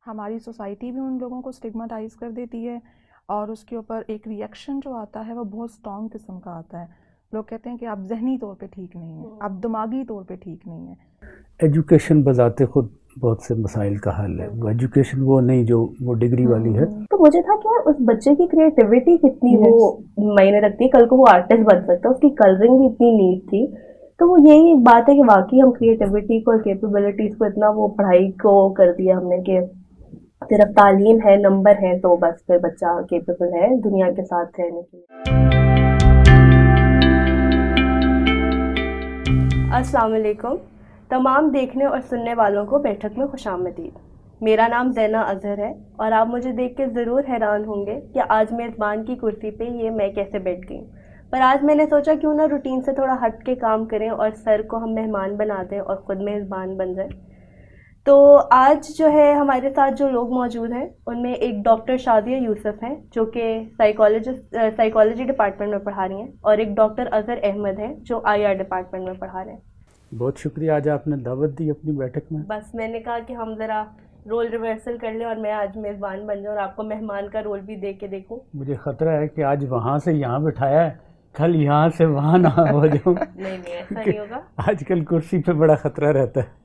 ہماری سوسائٹی بھی ان لوگوں کو اسٹگماٹائز کر دیتی ہے اور اس کے اوپر ایک ریئیکشن جو آتا ہے وہ بہت اسٹرانگ قسم کا آتا ہے. لوگ کہتے ہیں کہ آپ ذہنی طور پہ ٹھیک نہیں ہیں, آپ دماغی طور پہ ٹھیک نہیں ہیں. ایجوکیشن بذات خود بہت سے مسائل کا حل ہے. وہ ایجوکیشن وہ نہیں جو وہ ڈگری والی ہے. تو مجھے تھا کہ اس بچے کی کریٹیوٹی کتنی وہ معنی رکھتی ہے, کل کو وہ آرٹسٹ بن سکتا ہے, اس کی کلرنگ بھی اتنی نیٹ تھی. تو وہ یہی بات ہے کہ واقعی ہم کریٹیوٹی کو اور کیپیبلٹیز کو اتنا وہ پڑھائی کو کر دیا ہم نے کہ صرف تعلیم ہے, نمبر ہے, تو بس پھر بچہ کیپیبل ہے دنیا کے ساتھ رہنے کے لیے. السلام علیکم تمام دیکھنے اور سننے والوں کو بیٹھک میں خوش آمدید. میرا نام زینہ اظہر ہے اور آپ مجھے دیکھ کے ضرور حیران ہوں گے کہ آج میزبان کی کرسی پہ یہ میں کیسے بیٹھ گئی. پر آج میں نے سوچا کیوں نہ روٹین سے تھوڑا ہٹ کے کام کریں اور سر کو ہم مہمان بنا دیں اور خود میزبان بن جائیں. تو آج جو ہے ہمارے ساتھ جو لوگ موجود ہیں ان میں ایک ڈاکٹر شادیہ یوسف ہیں جو کہ سائیکالوجی ڈپارٹمنٹ میں پڑھا رہی ہیں, اور ایک ڈاکٹر اظہر احمد ہیں جو IR ڈپارٹمنٹ میں پڑھا رہے ہیں. بہت شکریہ, آج آپ نے دعوت دی اپنی بیٹھک میں. بس میں نے کہا کہ ہم ذرا رول ریورسل کر لیں اور میں آج میزبان بن جاؤں اور آپ کو مہمان کا رول بھی دے کے دیکھوں. مجھے خطرہ ہے کہ آج وہاں سے یہاں بٹھایا ہے, کل یہاں سے وہاں نہ ہو جاؤں. نہیں ایسا نہیں ہوگا. آج کل کرسی پہ بڑا خطرہ رہتا ہے.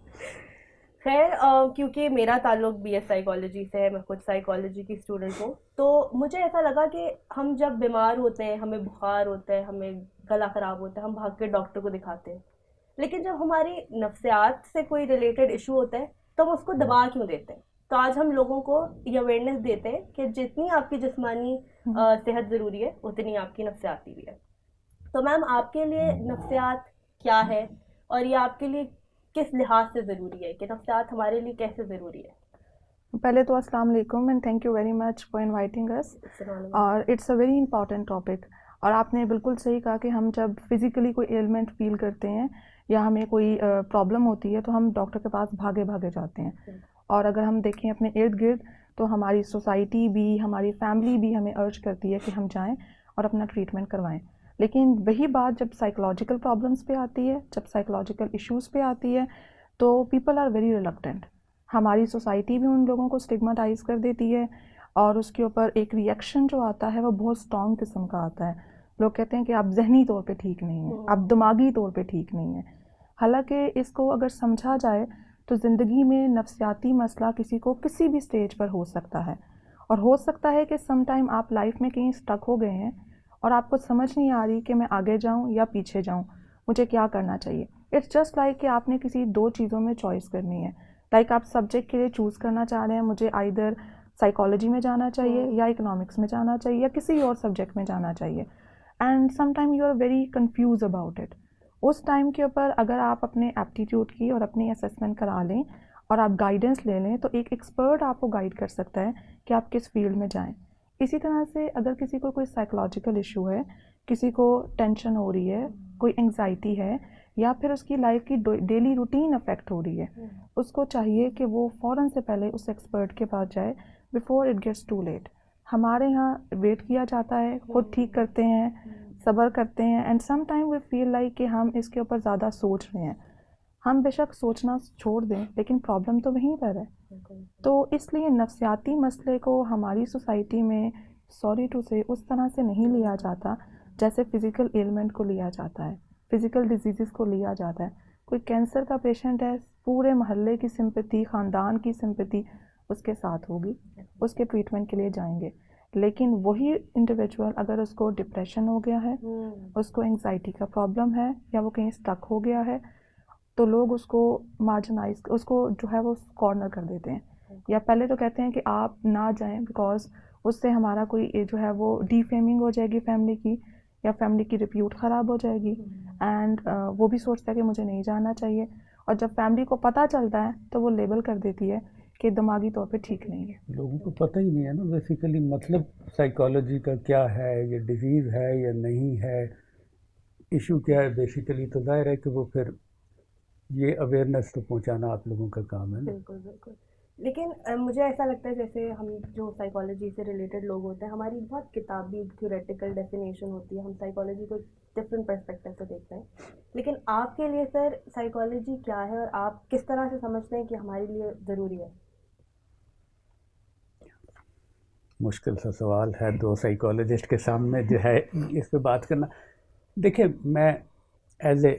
خیر کیونکہ میرا تعلق BS سائیکالوجی سے ہے, میں خود سائیکالوجی کی اسٹوڈنٹ ہوں, تو مجھے ایسا لگا کہ ہم جب بیمار ہوتے ہیں, ہمیں بخار ہوتا ہے, ہمیں گلا خراب ہوتا ہے, ہم بھاگ کے ڈاکٹر کو دکھاتے ہیں. لیکن جب ہماری نفسیات سے کوئی ریلیٹڈ ایشو ہوتا ہے تو ہم اس کو دبا کیوں دیتے ہیں؟ تو آج ہم لوگوں کو یہ اویئرنیس دیتے ہیں کہ جتنی آپ کی جسمانی صحت ضروری ہے اتنی آپ کی نفسیاتی بھی ہے. تو میم آپ کے لیے نفسیات کیا ہے اور یہ آپ کے لیے کس لحاظ سے ضروری ہے, کہ نفسیات ہمارے لیے کیسے ضروری ہے؟ پہلے تو السلام علیکم and thank you very much for inviting us, اور it's a very important topic. اور آپ نے بالکل صحیح کہا کہ ہم جب فزیکلی کوئی ایلمنٹ فیل کرتے ہیں یا ہمیں کوئی پرابلم ہوتی ہے تو ہم ڈاکٹر کے پاس بھاگے جاتے ہیں. اور اگر ہم دیکھیں اپنے ارد گرد تو ہماری سوسائٹی بھی, ہماری فیملی بھی ہمیں ارج کرتی ہے کہ ہم جائیں اور اپنا ٹریٹمنٹ کروائیں. لیکن وہی بات جب سائیکولوجیکل پرابلمس پہ آتی ہے, جب سائیکولوجیکل ایشوز پہ آتی ہے, تو پیپل آر ویری ریلکٹنٹ. ہماری سوسائٹی بھی ان لوگوں کو اسٹگماٹائز کر دیتی ہے اور اس کے اوپر ایک ریئیکشن جو آتا ہے وہ بہت اسٹرانگ قسم کا آتا ہے. لوگ کہتے ہیں کہ آپ ذہنی طور پہ ٹھیک نہیں ہیں, آپ دماغی طور پہ ٹھیک نہیں ہیں. حالانکہ اس کو اگر سمجھا جائے تو زندگی میں نفسیاتی مسئلہ کسی کو کسی بھی سٹیج پر ہو سکتا ہے, اور ہو سکتا ہے کہ سم ٹائم آپ لائف میں کہیں اسٹک ہو گئے ہیں اور آپ کو سمجھ نہیں آ رہی کہ میں آگے جاؤں یا پیچھے جاؤں, مجھے کیا کرنا چاہیے. اٹس جسٹ لائک کہ آپ نے کسی دو چیزوں میں چوائس کرنی ہے. لائک آپ سبجیکٹ کے لیے چوز کرنا چاہ رہے ہیں, مجھے آئیدر سائیکالوجی میں جانا چاہیے یا اکنامکس میں جانا چاہیے یا کسی اور سبجیکٹ میں جانا چاہیے, and some time you are very confuse about it. اس ٹائم کے اوپر اگر آپ اپنے ایپٹیٹیوڈ کی اور اپنی اسیسمنٹ کرا لیں اور آپ گائیڈنس لے لیں تو ایک ایکسپرٹ آپ کو گائیڈ کر سکتا ہے کہ آپ کس فیلڈ میں جائیں. اسی طرح سے اگر کسی کو کوئی سائیکولوجیکل ایشو ہے, کسی کو ٹینشن ہو رہی ہے, کوئی انگزائٹی ہے, یا پھر اس کی لائف کی ڈیلی روٹین افیکٹ ہو رہی ہے, اس کو چاہیے کہ وہ فوراً سے پہلے اس ایکسپرٹ کے پاس جائے before it gets too late. ہمارے ہاں ویٹ کیا جاتا ہے, خود ٹھیک کرتے ہیں, صبر کرتے ہیں, and some time we feel like کہ ہم اس کے اوپر زیادہ سوچ رہے ہیں. ہم بے شک سوچنا چھوڑ دیں لیکن پرابلم تو وہیں پر ہے. تو اس لیے نفسیاتی مسئلے کو ہماری سوسائٹی میں سوری ٹو سے اس طرح سے نہیں لیا جاتا جیسے فزیکل ایلمنٹ کو لیا جاتا ہے, فزیکل ڈیزیزز کو لیا جاتا ہے. کوئی کینسر کا پیشنٹ ہے, پورے محلے کی سمپتی, خاندان کی سمپتی اس کے ساتھ ہوگی, اس کے ٹریٹمنٹ کے لیے جائیں گے. لیکن وہی انڈیویجول اگر اس کو ڈپریشن ہو گیا ہے, اس کو انگزائٹی کا پرابلم ہے, یا وہ کہیں اسٹک ہو گیا ہے, تو لوگ اس کو مارجنائز, اس کو جو ہے وہ کارنر کر دیتے ہیں, یا پہلے تو کہتے ہیں کہ آپ نہ جائیں بیکاز اس سے ہمارا کوئی جو ہے وہ ڈی فیمنگ ہو جائے گی فیملی کی, یا فیملی کی ریپیوٹ خراب ہو جائے گی. اینڈ وہ بھی سوچتا ہے کہ مجھے نہیں جانا چاہیے, اور جب فیملی کو پتہ چلتا ہے تو وہ لیبل کر دیتی ہے کہ دماغی طور پہ ٹھیک نہیں ہے. لوگوں کو پتہ ہی نہیں ہے نا بیسیکلی مطلب سائیکالوجی کا کیا ہے, یہ ڈیزیز ہے یا نہیں ہے, ایشو کیا ہے بیسیکلی. تو ظاہر ہے کہ وہ پھر یہ اویئرنیس تو پہنچانا آپ لوگوں کا کام ہے. بالکل بالکل. لیکن مجھے ایسا لگتا ہے جیسے ہم جو سائیکالوجی سے ریلیٹڈ لوگ ہوتے ہیں, ہماری بہت کتابی تھیوریٹیکل ڈیفینیشن ہوتی ہے, ہم سائیکالوجی کو ڈفرینٹ پرسپیکٹو سے دیکھتے ہیں. لیکن آپ کے لیے سر سائیکالوجی کیا ہے اور آپ کس طرح سے سمجھتے ہیں کہ ہمارے لیے ضروری ہے؟ مشکل سا سوال ہے 2 سائیکالوجسٹ کے سامنے جو ہے اس پہ بات کرنا. دیکھیں میں ایز اے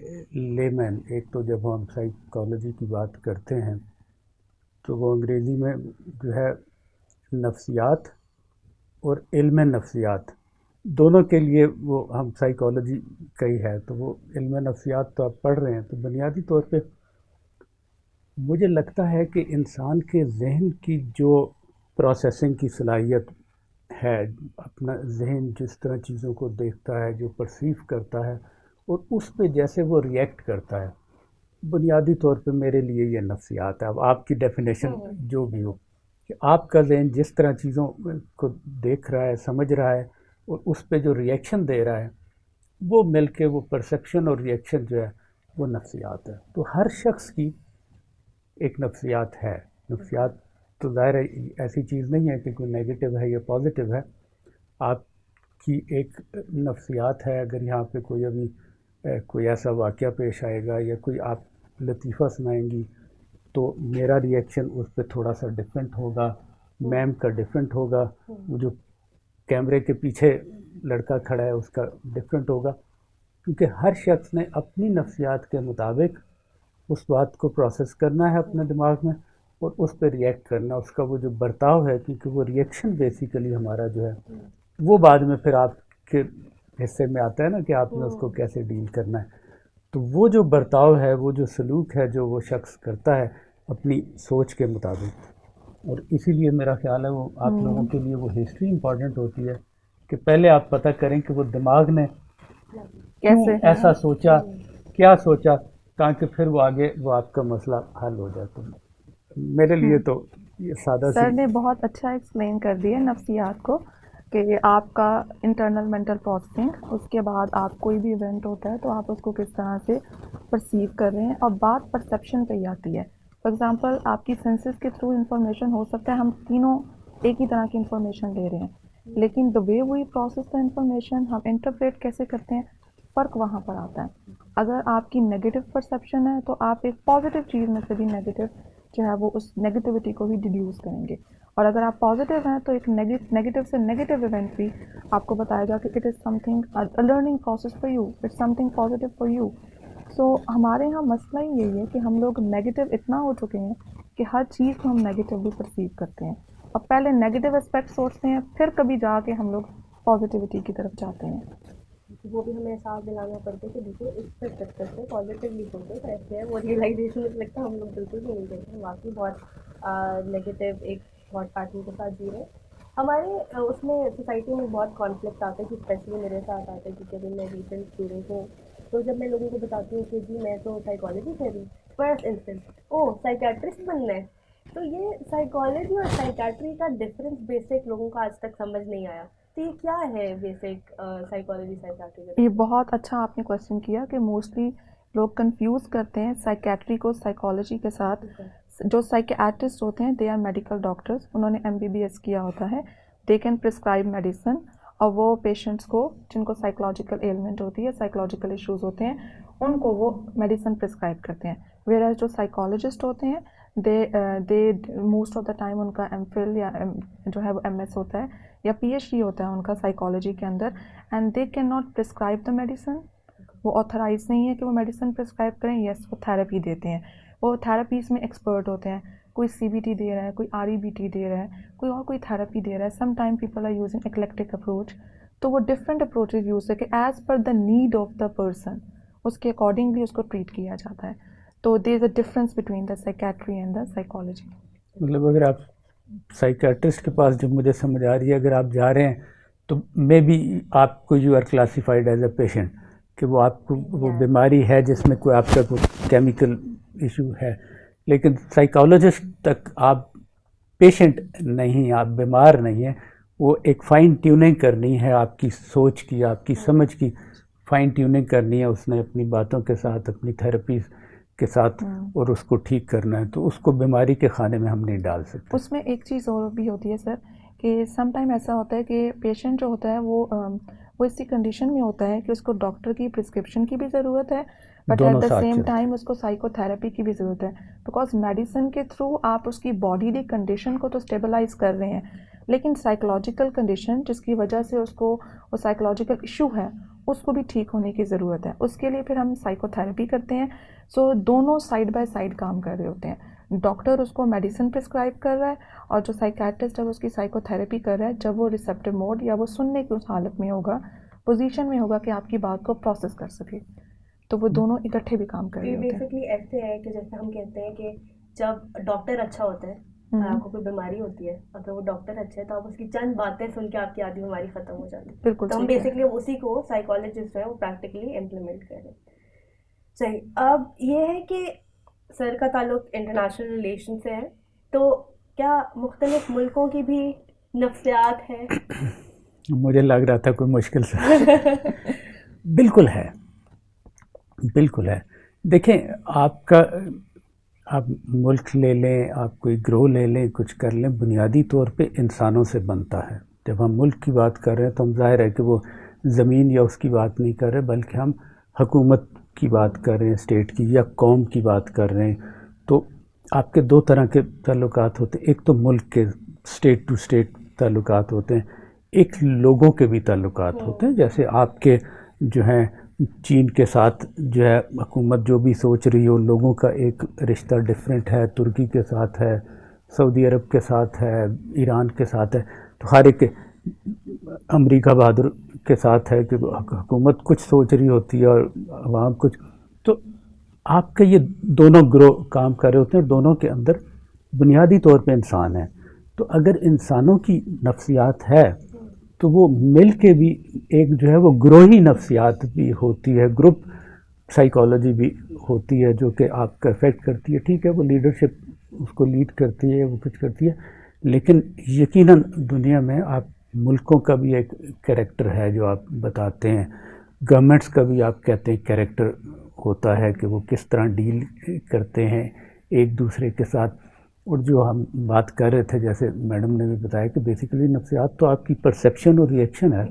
لے مین، ایک تو جب ہم سائیکالوجی کی بات کرتے ہیں تو وہ انگریزی میں جو ہے نفسیات اور علم نفسیات دونوں کے لیے وہ ہم سائیکالوجی کا ہی ہے. تو وہ علم نفسیات تو آپ پڑھ رہے ہیں، تو بنیادی طور پہ مجھے لگتا ہے کہ انسان کے ذہن کی جو پروسیسنگ کی صلاحیت ہے، اپنا ذہن جس طرح چیزوں کو دیکھتا ہے، جو پرسیو کرتا ہے اور اس پہ جیسے وہ ریئیکٹ کرتا ہے، بنیادی طور پہ میرے لیے یہ نفسیات ہے. اب آپ کی ڈیفینیشن جو بھی ہو، کہ آپ کا ذہن جس طرح چیزوں کو دیکھ رہا ہے، سمجھ رہا ہے اور اس پہ جو ریئیکشن دے رہا ہے، وہ مل کے وہ پرسیپشن اور ریئیکشن جو ہے وہ نفسیات ہے. تو ہر شخص کی ایک نفسیات ہے. نفسیات تو ظاہر ہے ایسی چیز نہیں ہے کہ کوئی نیگیٹو ہے یا پازیٹیو ہے. آپ کی ایک نفسیات ہے. اگر یہاں پہ کوئی ابھی کوئی ایسا واقعہ پیش آئے گا یا کوئی آپ لطیفہ سنائیں گی تو میرا ریئیکشن اس پہ تھوڑا سا ڈفرینٹ ہوگا، میم کا ڈفرینٹ ہوگا، وہ جو کیمرے کے پیچھے لڑکا کھڑا ہے اس کا ڈفرینٹ ہوگا، کیونکہ ہر شخص نے اپنی نفسیات کے مطابق اس بات کو پروسیس کرنا ہے اپنے دماغ میں اور اس پہ ریئیکٹ کرنا. اس کا وہ جو برتاؤ ہے، کیونکہ وہ ریئیکشن بیسیکلی ہمارا جو ہے وہ بعد میں پھر آپ کے حصے میں آتا ہے نا کہ آپ نے اس کو کیسے ڈیل کرنا ہے. تو وہ جو برتاؤ ہے، وہ جو سلوک ہے جو وہ شخص کرتا ہے اپنی سوچ کے مطابق، اور اسی لیے میرا خیال ہے وہ آپ لوگوں کے لیے وہ ہسٹری امپورٹنٹ ہوتی ہے کہ پہلے آپ پتہ کریں کہ وہ دماغ نے کیوں ایسا سوچا، کیا سوچا، تاکہ پھر وہ آگے وہ آپ کا مسئلہ حل ہو جائے. تو میرے لیے تو یہ سادہ سر نے بہت اچھا ایکسپلین کر دیا نفسیات کو، کہ آپ کا انٹرنل مینٹل پروسیسنگ، اس کے بعد آپ کوئی بھی ایونٹ ہوتا ہے تو آپ اس کو کس طرح سے پرسیو کر رہے ہیں، اور بات پرسیپشن پہ ہی آتی ہے. فار ایگزامپل آپ کی سینسز کے تھرو انفارمیشن ہو سکتا ہے ہم تینوں ایک ہی طرح کی انفارمیشن لے رہے ہیں، لیکن دا وے وی پروسیس دا انفارمیشن، ہم انٹرپریٹ کیسے کرتے ہیں، فرق وہاں پر آتا ہے. اگر آپ کی نگیٹو پرسیپشن ہے تو آپ ایک پازیٹیو چیز میں سے بھی نگیٹو جو ہے وہ اس نگیٹیوٹی کو بھی ڈیڈیوس کریں گے، اور اگر آپ پازیٹیو ہیں تو ایک نگیٹو سے نگیٹو ایونٹ بھی آپ کو بتائے گا کہ it is something learning process for you, it's something positive for you. So ہمارے یہاں مسئلہ ہی یہی ہے کہ ہم لوگ نیگیٹو اتنا ہو چکے ہیں کہ ہر چیز کو ہم نیگیٹیولی پرسیو کرتے ہیں، اور پہلے نیگیٹو اسپیکٹ سوچتے ہیں، پھر کبھی جا کے ہم لوگ پازیٹیوٹی کی طرف جاتے ہیں. وہ بھی ہمیں احساس دلانا پڑتا ہے کہ دیکھو اس پہ کرتے ہیں پازیٹیولی سوچو ایسے ہے. وہ ریئلائزیشن مجھے لگتا ہے ہم لوگ بالکل بھی نہیں دیتے ہیں، واقعی بہت نیگیٹیو ایک تھاٹ پیٹرن کے ساتھ جی رہے ہیں. ہمارے اس میں سوسائٹی میں بہت کانفلکٹ آتا ہے، کہ اسپیشلی میرے ساتھ آتا ہے کیونکہ ابھی میں ریسنٹ اسٹوڈنٹ ہوں. تو جب میں لوگوں کو بتاتی ہوں کہ جی میں تو سائیکالوجی کر رہی ہوں، فرسٹ انسٹنٹ سائیکیٹرسٹ بننا ہے. تو یہ سائیکالوجی اور سائیکیٹری کا ڈفرینس بیسک لوگوں کو آج تک سمجھ نہیں آیا. تو یہ کیا ہے بیسک سائیکالوجی سائیکیٹری؟ یہ بہت اچھا آپ نے کویشچن کیا کہ موسٹلی لوگ کنفیوز کرتے ہیں سائیکیٹری کو سائیکالوجی کے ساتھ. جو سائیکیاٹرسٹ ہوتے ہیں دے آر میڈیکل ڈاکٹرز، انہوں نے MBBS کیا ہوتا ہے، دے کین پرسکرائب میڈیسن، اور وہ پیشنٹس کو جن کو سائیکولوجیکل ایلمنٹ ہوتی ہے، سائیکولوجیکل ایشوز ہوتے ہیں، ان کو وہ میڈیسن پرسکرائب کرتے ہیں. ویئر جو سائیکالوجسٹ ہوتے ہیں they most of the time ان کا MPhil یا جو ہے وہ MS ہوتا ہے یا PhD ہوتا ہے ان کا سائیکالوجی کے اندر، and they can not prescribe the medicine. وہ آتھرائز نہیں ہے کہ وہ میڈیسن پرسکرائب کریں. یس وہ تھراپی دیتے ہیں، وہ تھراپیز میں ایکسپرٹ ہوتے ہیں. کوئی CBT دے رہا ہے، کوئی REBT دے رہا ہے، کوئی اور کوئی تھراپی دے رہا ہے. Some time people are using eclectic approach. تو وہ ڈفرینٹ اپروچز یوز ہے کہ as per the need of the person اس کے اکارڈنگلی اس کو ٹریٹ کیا جاتا ہے. تو there is a difference between the psychiatry and the psychology. مطلب اگر آپ سائیکیٹرسٹ کے پاس جو مجھے سمجھ آ رہی ہے، اگر آپ جا رہے ہیں تو مے بی آپ کو you are classified as a patient, کہ وہ آپ کو وہ بیماری ہے جس میں کوئی آپ کا کوئی کیمیکل ایشو ہے، لیکن سائیکالوجسٹ تک آپ پیشنٹ نہیں، آپ بیمار نہیں ہیں. وہ ایک فائن ٹیوننگ کرنی ہے آپ کی سوچ کی، آپ کی سمجھ کی فائن ٹیوننگ کرنی ہے اس نے اپنی باتوں کے ساتھ، اپنی تھراپیز کے ساتھ، اور اس کو ٹھیک کرنا ہے. تو اس کو بیماری کے خانے میں ہم نہیں ڈال سکتے. اس میں ایک چیز اور بھی ہوتی ہے سر، کہ سم ٹائم ایسا ہوتا ہے کہ پیشنٹ جو ہوتا ہے وہ اسی کنڈیشن میں ہوتا ہے کہ اس کو ڈاکٹر کی پرسکرپشن کی بھی ضرورت ہے، but at the same time اس کو سائیکو تھراپی کی بھی ضرورت ہے. بیکاز میڈیسن کے تھرو آپ اس کی باڈیلی کنڈیشن کو تو اسٹیبلائز کر رہے ہیں، لیکن سائیکولوجیکل کنڈیشن جس کی وجہ سے اس کو وہ سائیکولوجیکل ایشو ہے اس کو بھی ٹھیک ہونے کی ضرورت ہے. اس کے لیے پھر ہم سائیکو تھراپی کرتے ہیں. سو دونوں سائڈ بائی سائڈ کام کر رہے ہوتے ہیں. ڈاکٹر اس کو میڈیسن پرسکرائب کر رہا ہے اور جو سائیکیٹرسٹ ہے وہ اس کی سائیکو تھراپی کر رہا ہے. جب وہ ریسیپٹیو موڈ یا وہ سننے کی اس حالت میں ہوگا, پوزیشن میں ہوگا کہ آپ کی بات کو پروسیس کر سکے, تو وہ دونوں اکٹھے بھی کام کر رہے ہوتے ہیں. بیسکلی ایسے ہے کہ جیسے ہم کہتے ہیں کہ جب ڈاکٹر اچھا ہوتا ہے, آپ کو کوئی بیماری ہوتی ہے, اگر وہ ڈاکٹر اچھا ہے تو آپ اس کی چند باتیں سن کے آپ کی آدھی بیماری ختم ہو جاتی ہے. بالکل تو ہم بیسکلی اسی کو سائیکالوجسٹ ہیں وہ پریکٹیکلی امپلیمنٹ کر رہے ہیں. صحیح. اب یہ ہے کہ سر کا تعلق انٹرنیشنل ریلیشن سے ہے, تو کیا مختلف ملکوں کی بھی نفسیات ہے؟ مجھے لگ رہا تھا کوئی مشکل سے. بالکل ہے, بالکل ہے. دیکھیں آپ ملک لے لیں, آپ کوئی گروہ لے لیں, کچھ کر لیں, بنیادی طور پہ انسانوں سے بنتا ہے. جب ہم ملک کی بات کر رہے ہیں تو ہم ظاہر ہے کہ وہ زمین یا اس کی بات نہیں کر رہے, بلکہ ہم حکومت کی بات کر رہے ہیں, اسٹیٹ کی یا قوم کی بات کر رہے ہیں. تو آپ کے دو طرح کے تعلقات ہوتے ہیں. ایک تو ملک کے اسٹیٹ ٹو اسٹیٹ تعلقات ہوتے ہیں, ایک لوگوں کے بھی تعلقات ہوتے ہیں. جیسے آپ کے جو ہیں چین کے ساتھ جو ہے حکومت جو بھی سوچ رہی ہو, لوگوں کا ایک رشتہ ڈیفرنٹ ہے, ترکی کے ساتھ ہے, سعودی عرب کے ساتھ ہے, ایران کے ساتھ ہے. تو ہر ایک امریکہ بہادر کے ساتھ ہے کہ حکومت کچھ سوچ رہی ہوتی ہے اور عوام کچھ. تو آپ کے یہ دونوں گروہ کام کر رہے ہوتے ہیں, دونوں کے اندر بنیادی طور پہ انسان ہیں. تو اگر انسانوں کی نفسیات ہے تو وہ مل کے بھی ایک جو ہے وہ گروہی نفسیات بھی ہوتی ہے, گروپ سائیکالوجی بھی ہوتی ہے جو کہ آپ کا افیکٹ کرتی ہے. ٹھیک ہے, وہ لیڈرشپ اس کو لیڈ کرتی ہے, وہ کچھ کرتی ہے, لیکن یقیناً دنیا میں آپ ملکوں کا بھی ایک کریکٹر ہے جو آپ بتاتے ہیں, گورنمنٹس کا بھی آپ کہتے ہیں کریکٹر ہوتا ہے کہ وہ کس طرح ڈیل کرتے ہیں ایک دوسرے کے ساتھ. اور جو ہم بات کر رہے تھے, جیسے میڈم نے بھی بتایا کہ بیسیکلی نفسیات تو آپ کی پرسیپشن اور ریئیکشن ہے.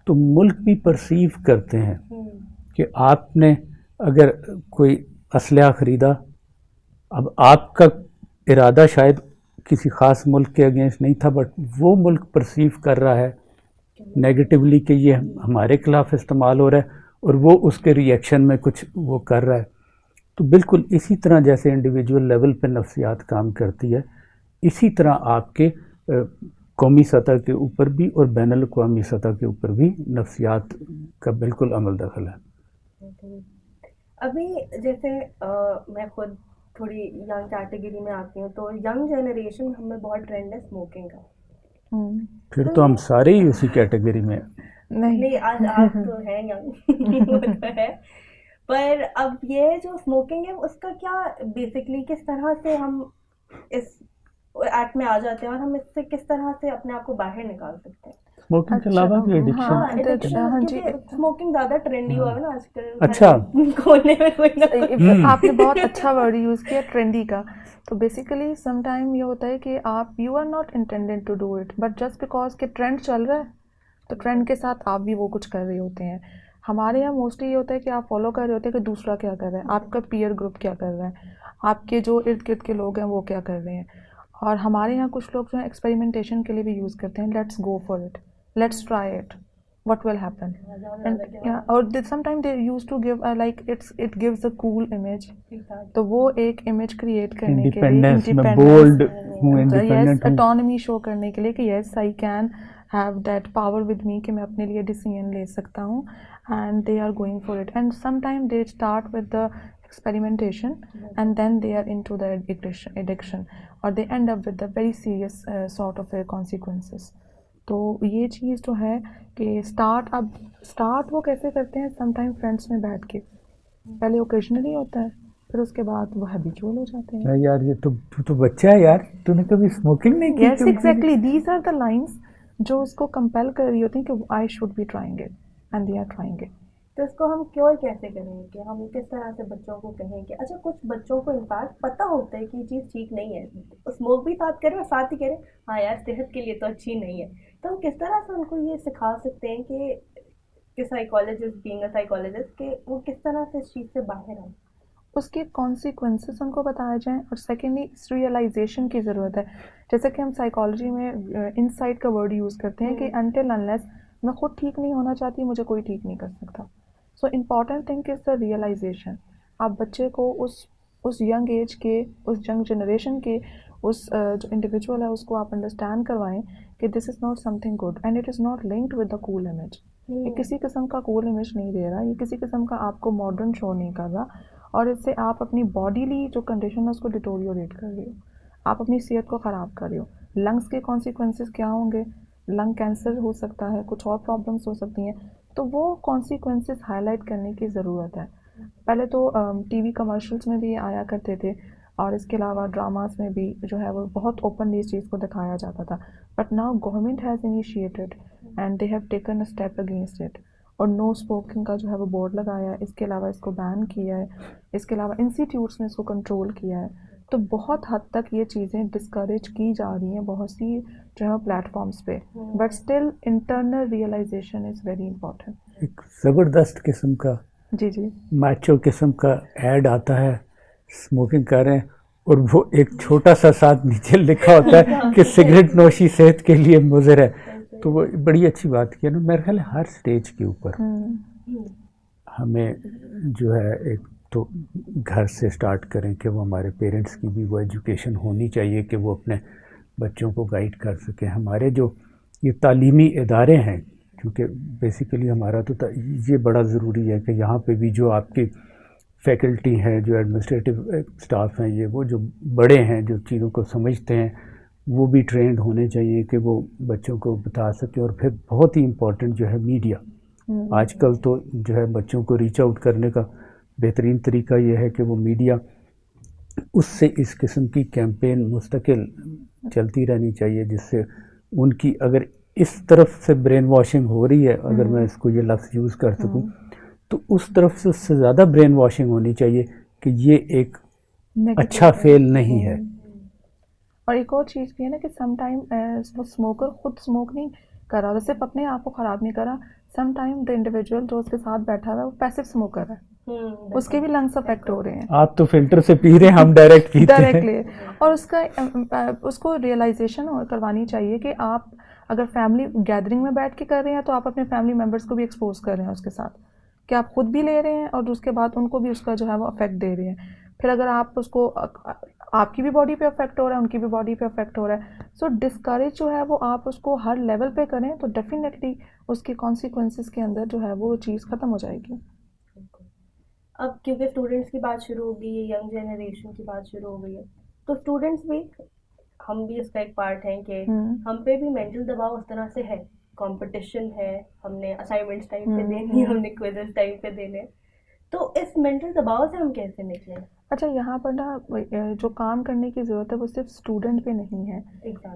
تو ملک بھی پرسیو کرتے ہیں کہ آپ نے اگر کوئی اسلحہ خریدا, اب آپ کا ارادہ شاید کسی خاص ملک کے اگینسٹ نہیں تھا, بٹ وہ ملک پرسیو کر رہا ہے نیگیٹیولی کہ یہ ہمارے خلاف استعمال ہو رہا ہے, اور وہ اس کے ریئیکشن میں کچھ وہ کر رہا ہے. تو بالکل اسی طرح جیسے انڈیویجول لیول پہ نفسیات کام کرتی ہے, اسی طرح آپ کے قومی سطح کے اوپر بھی اور بین الاقوامی سطح کے اوپر بھی نفسیات کا بالکل عمل دخل ہے. ابھی جیسے میں خود تھوڑی ینگ کیٹیگری میں آتی ہوں, تو ینگ جنریشن ہمیں بہت ٹرینڈ ہے اسموکنگ کا. پھر تو ہم سارے ہی اسی کیٹیگری میں نہیں, آج آپ تو ہیں ینگ, وہ تو ہے, پر اب یہ جو اسموکنگ ہے اس کا کیا بیسکلی کس طرح سے ہم اس ایکٹ میں آ جاتے ہیں اور ہم اس سے کس طرح سے اپنے آپ کو باہر نکال سکتے ہیں؟ اسموکنگ کے علاوہ بھی ایڈکشن. اسموکنگ زیادہ ٹرینڈی ہوا ہے نا آج کل. اچھا, کھولنے میں کوئی آپ نے بہت اچھا ورڈ یوز کیا, ٹرینڈی کا. تو بیسیکلی سم ٹائم یہ ہوتا ہے کہ آپ you are not intended to do it, but just because کہ ٹرینڈ چل رہا ہے تو ٹرینڈ کے ساتھ آپ بھی وہ کچھ کر رہے ہوتے ہیں. ہمارے یہاں موسٹلی یہ ہوتا ہے کہ آپ فالو کر رہے ہوتے ہیں کہ دوسرا کیا کر رہا ہے, آپ کا پیئر گروپ کیا کر رہا ہے, آپ کے جو ارد گرد کے لوگ ہیں وہ کیا کر رہے ہیں. اور ہمارے یہاں کچھ لوگ جو ہیں ایکسپیریمنٹیشن کے لیے بھی یوز کرتے ہیں, let's go for it, let's try it, what will happen. And or sometimes they used to give like it gives a cool image. تو وہ ایک امیج کریٹ کرنے کے لیے یس اٹانومی شو کرنے کے لیے کہ yes I can have that power with me کہ میں اپنے لیے ڈیسیژن لے سکتا ہوں, and they are going for it. And some time they start with the experimentation and then they are into the addiction or they end up with the very serious sort of consequences. تو یہ چیز جو ہے کہ start وہ کیسے کرتے ہیں, سم ٹائم فرینڈس میں بیٹھ کے, پہلے اوکیجنلی ہوتا ہے, پھر اس کے بعد وہ ہیبیچول ہو جاتے ہیں. یار یہ تو بچہ ہے یار, تو نے کبھی اسموکنگ نہیں کی؟ Yes exactly, these are the lines جو اس کو کمپیل کر رہی ہوتی ہیں کہ I should be trying it and they are trying it. تو اس کو ہم کیور کیسے کریں کہ ہم کس طرح سے بچوں کو کہیں کہ اچھا کچھ بچوں کو انفیکٹ پتہ ہوتا ہے کہ یہ چیز ٹھیک نہیں ہے, اسموک بھی ساتھ کریں اور ساتھ ہی کریں ہاں یار صحت کے لیے تو اچھی نہیں ہے, تو ہم کس طرح سے ان کو یہ سکھا سکتے ہیں کہ سائیکالوجسٹ بینگ اے سائیکالوجسٹ کہ وہ کس طرح سے اس چیز سے باہر آئیں؟ اس کے کانسیکوینسز ان کو بتایا جائیں, اور سیکنڈلی اس ریئلائزیشن کی ضرورت ہے. جیسے کہ ہم سائیکالوجی میں انسائٹ کا ورڈ یوز کرتے ہیں کہ انٹل انلیس میں خود ٹھیک نہیں ہونا چاہتی, مجھے کوئی ٹھیک نہیں کر سکتا. So important thing is the realisation. آپ بچے کو اس ینگ ایج کے, اس ینگ جنریشن کے, اس جو انڈیویجول ہے اس کو آپ انڈرسٹینڈ کروائیں کہ this is not something good and it is not linked with the cool image. یہ کسی قسم کا کول امیج نہیں دے رہا, یہ کسی قسم کا آپ کو ماڈرن شو نہیں کر رہا, اور اس سے آپ اپنی باڈیلی جو کنڈیشن ہے اس کو ڈیٹوریوریٹ کر رہی ہو, آپ اپنی صحت کو خراب کر رہی ہو. لنگس کے کانسیکوینسز کیا ہوں گے, لنگ کینسر ہو سکتا ہے, کچھ اور پرابلمس ہو سکتی ہیں. تو وہ کانسیکوینسز ہائی لائٹ کرنے کی ضرورت ہے. پہلے تو ٹی وی کمرشلس میں بھی آیا کرتے تھے, اور اس کے علاوہ ڈراماز میں بھی جو ہے وہ بہت اوپنلی اس چیز کو دکھایا جاتا تھا. But now government has initiated and they have taken a step against it, اور نو اسموکنگ کا جو ہے وہ بورڈ لگایا ہے. اس کے علاوہ اس کو بین کیا ہے, اس کے علاوہ انسٹیٹیوٹس میں اس کو کنٹرول کیا ہے. تو بہت حد تک یہ چیزیں ڈسکریج کی جا رہی ہیں بہت سی جو ہے پلیٹ فارمس پہ, but still internal realisation is very important. ایک زبردست قسم کا جی جی میچو قسم کا ایڈ آتا ہے, اسموکنگ کر رہے ہیں, اور وہ ایک چھوٹا سا ساتھ نیچے لکھا ہوتا ہے کہ سگریٹ نوشی صحت کے لیے مضر ہے. تو وہ بڑی اچھی بات کی ہے نا. میرے خیال ہے ہر سٹیج کے اوپر ہمیں جو ہے ایک تو گھر سے سٹارٹ کریں کہ وہ ہمارے پیرنٹس کی بھی وہ ایجوکیشن ہونی چاہیے کہ وہ اپنے بچوں کو گائیڈ کر سکیں. ہمارے جو یہ تعلیمی ادارے ہیں, کیونکہ بیسیکلی ہمارا تو یہ بڑا ضروری ہے کہ یہاں پہ بھی جو آپ کی فیکلٹی ہے, جو ایڈمنسٹریٹو اسٹاف ہیں, یہ وہ جو بڑے ہیں جو چیزوں کو سمجھتے ہیں, وہ بھی ٹرینڈ ہونے چاہیے کہ وہ بچوں کو بتا سکیں. اور پھر بہت ہی امپورٹنٹ جو ہے میڈیا. آج کل تو جو ہے بچوں کو ریچ آؤٹ کرنے کا بہترین طریقہ یہ ہے کہ وہ میڈیا, اس سے اس قسم کی کیمپین مستقل چلتی رہنی چاہیے, جس سے ان کی اگر اس طرف سے برین واشنگ ہو رہی ہے, اگر میں اس کو یہ لفظ یوز کر سکوں, تو اس طرف سے اس سے زیادہ برین واشنگ ہونی چاہیے کہ یہ ایک اچھا فیل نہیں ہے. اور ایک اور چیز بھی ہے نا کہ سم ٹائم وہ اسموکر خود اسموک نہیں کر رہا, صرف اپنے آپ کو خراب نہیں کر رہا, سم ٹائم دا انڈیویجول جو اس کے ساتھ بیٹھا ہوا ہے وہ پیسو اسموکر ہے, اس کے بھی لنگس افیکٹ ہو رہے ہیں. آپ تو فلٹر سے پی رہے ہیں, ہم ڈائریکٹ پیتے ہیں. ڈائریکٹلی. اور اس کو ریئلائزیشن کروانی چاہیے کہ آپ اگر فیملی گیدرنگ میں بیٹھ کے کر رہے ہیں تو آپ اپنے فیملی ممبرس کو بھی ایکسپوز کر رہے ہیں اس کے ساتھ, کہ آپ خود بھی لے رہے ہیں اور اس کے بعد ان کو بھی اس کا جو ہے وہ افیکٹ دے رہے ہیں. پھر اگر آپ اس کو, آپ کی بھی باڈی پہ افیکٹ ہو رہا ہے, ان کی بھی باڈی پہ افیکٹ ہو رہا ہے, سو ڈسکریج جو ہے وہ آپ اس کو ہر لیول پہ کریں تو ڈیفینیٹلی اس کے کانسیکوینسز کے اندر جو ہے وہ چیز ختم ہو جائے گی. اب کیونکہ اسٹوڈنٹس کی بات شروع ہو گئی ہے, ینگ جنریشن کی بات شروع ہو گئی ہے, تو اسٹوڈنٹس بھی, ہم بھی اس کا ایک پارٹ ہیں کہ ہم پہ بھی مینٹل دباؤ اس طرح سے ہے, کمپٹیشن ہے, ہم نے اسائنمنٹس ٹائم پہ دینی ہے, ہم نے کوئزز ٹائم پہ دینے, تو اس مینٹل دباؤ سے ہم کیسے نکلیں؟ اچھا, یہاں پر نا جو کام کرنے کی ضرورت ہے وہ صرف اسٹوڈنٹ پہ نہیں ہے,